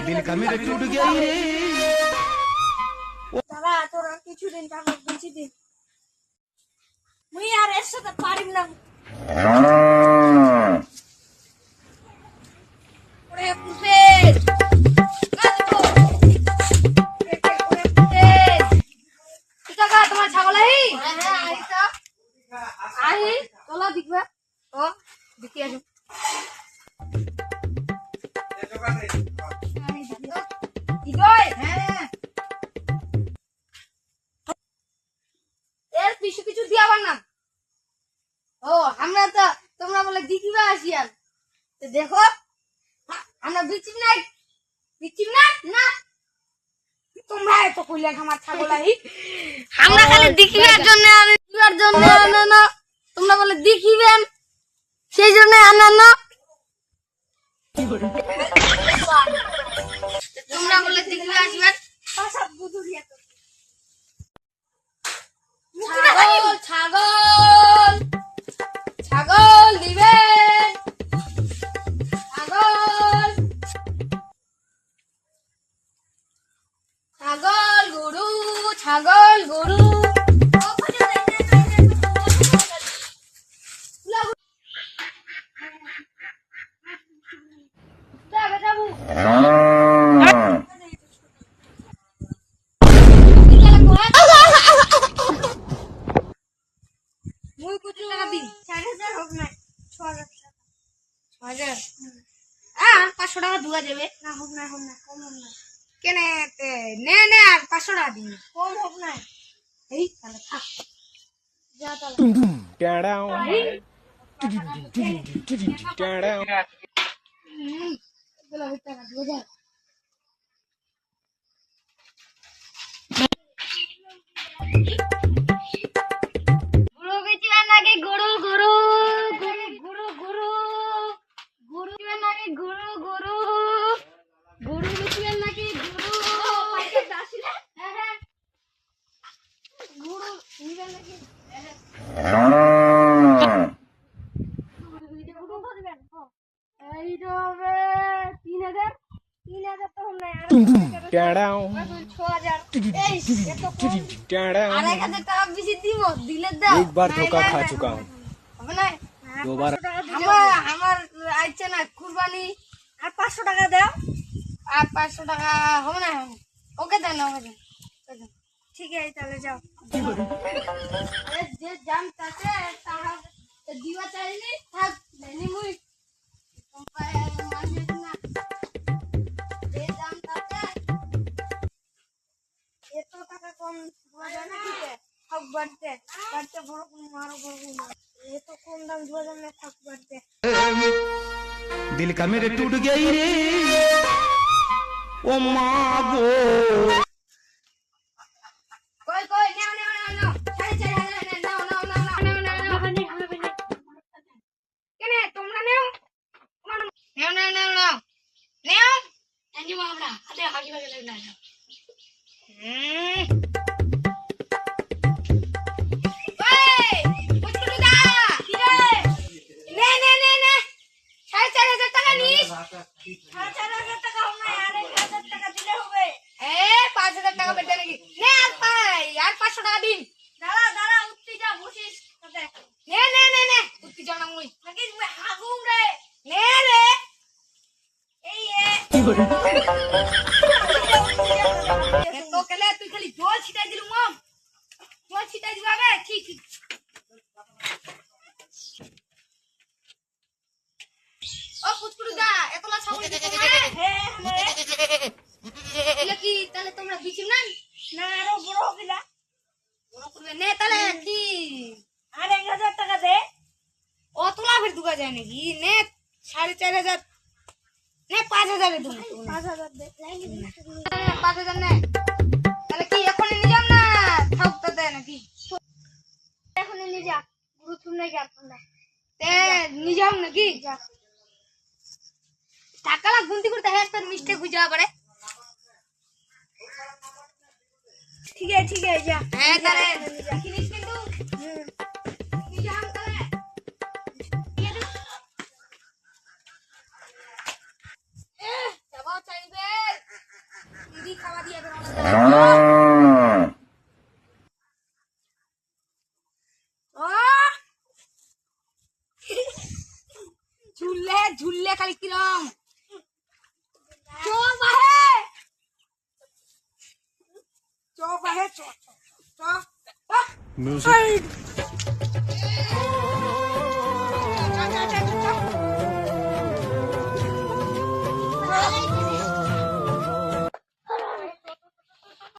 दिल का मेरे टूट गया रे। দাদা তোরা কিছুদিন টাকা বেশি দিন মুই আর এর সাথে পারিম না ওরে পুতে কাজকো ওরে পুতে টাকা তোমার ছাগল আই হ্যাঁ আইতা আই চলো দেখবা তো দেখি আসো ইদয় হ্যাঁ এর পিছু কিছু দিয়াবার না ও আমরা তো তোমরা বলে দিকিবা আসিয়াল তো দেখো আমরা বিচিম না না তোমরা এত কইলে আমার ছাগলাই আমরা খালি দেখিবার জন্য আমি দিবার জন্য আনে না তোমরা বলে দেখিবেন সেই জন্য আনে না তোমরা বলে দেখিবা আসবেন পাশা বুদুরিয়া তো ছাগল ছাগল দিবেন ছাগল ছাগল গরু ছাগল গরু মুই কত টাকা দিন 4000 হোক না 6000 টাকা 6000 আর 500 টাকা দুয়া যাবে না হোক না কম হোক না কেনে নে আর 500 টাকা দিন কম হোক না এই তাহলে থাক যা তাহলে টাড়াও টাড়াও বলা টাকা দুয়া যা গরু বেচিবার নাকি গরু গরু গরু গরু গরু গরু বেচিবার নাকি গরু গরু গরু বেচিবার নাকি গরু পাইতে আসিলে হ্যাঁ গরু নিবার নাকি এইটা হবে 3000 তো হল না টাড়াও 6000 এই এত কম टाड़ा 1000 টাকা বেশি দিব দিলে দাও एक बार धोखा खा चुका हूँ হবে না दो बार আমার আইছে না কুরবানি আর 500 টাকা দাও আর 500 টাকা হবে না ওকে দেন ওকে দেন ঠিক আছে তাহলে যাও আরে যে জাম তাতে তারা দিবা চাইনি থাক নেনি মুই কম্পায় মানে না যে জাম তাতে এত টাকা কম দুয়া জানা দিতে থাক বাড়তে বড় কোন মারো বড় কোন এত কম দাম দুয়া জানা থাক বাড়তে दिल का मेरे टूट गया रे। ओ माँ गो কই কই নাও সাড়ে 4000 নাও কেনে তোমরা নাও নাও এনি মামলা আরে হাগি ভাগে লাগে না ওই বুঝছুনি দা কি রে নে 4500 টাকা নিস 4500 টাকা হবে না আর 1000 টাকা দিলে হবে 5000 টাকা বেটে নাকি নে আর 500 টাকা দিন দাঁড়া উঠতি যা বসিস সাথে নে উঠতি যা না মুই নাকি হাগুম রে নে রে এই তো কেলে তুই খালি জল ছিটাই দিলু মম জল ছিটাই দিবা বে ঠিক ও পুচকুড়ু দা এতলা ছাগল দিতে হ্যাঁ এলা কি তাহলে তোমরা বিচিম না না আরো বড় হবিলা বড় করবে নে তাহলে কি আর 1000 টাকা দে অতলা ফের দুগা যায় নাকি নে 4500 নে 5000 দে 5000 দে 5000 নে তাহলে কি এখনই নিয়ে যাম না থাকতে দে নাকি এখনই নিয়ে যা গুরু তুমি গেল না তে নিয়ে যাম নাকি যা টাকা গুনতি করতে হ্যাঁ তোর মিস্টেক হয়ে যাওয়া পারে ঠিক আছে যা হ্যাঁ তাহলে জিনিস কিন্তু নিয়ে যাম তাহলে যাবো চাইবে ঝুললে খালি কিরম চোখ বাহে মিউজিক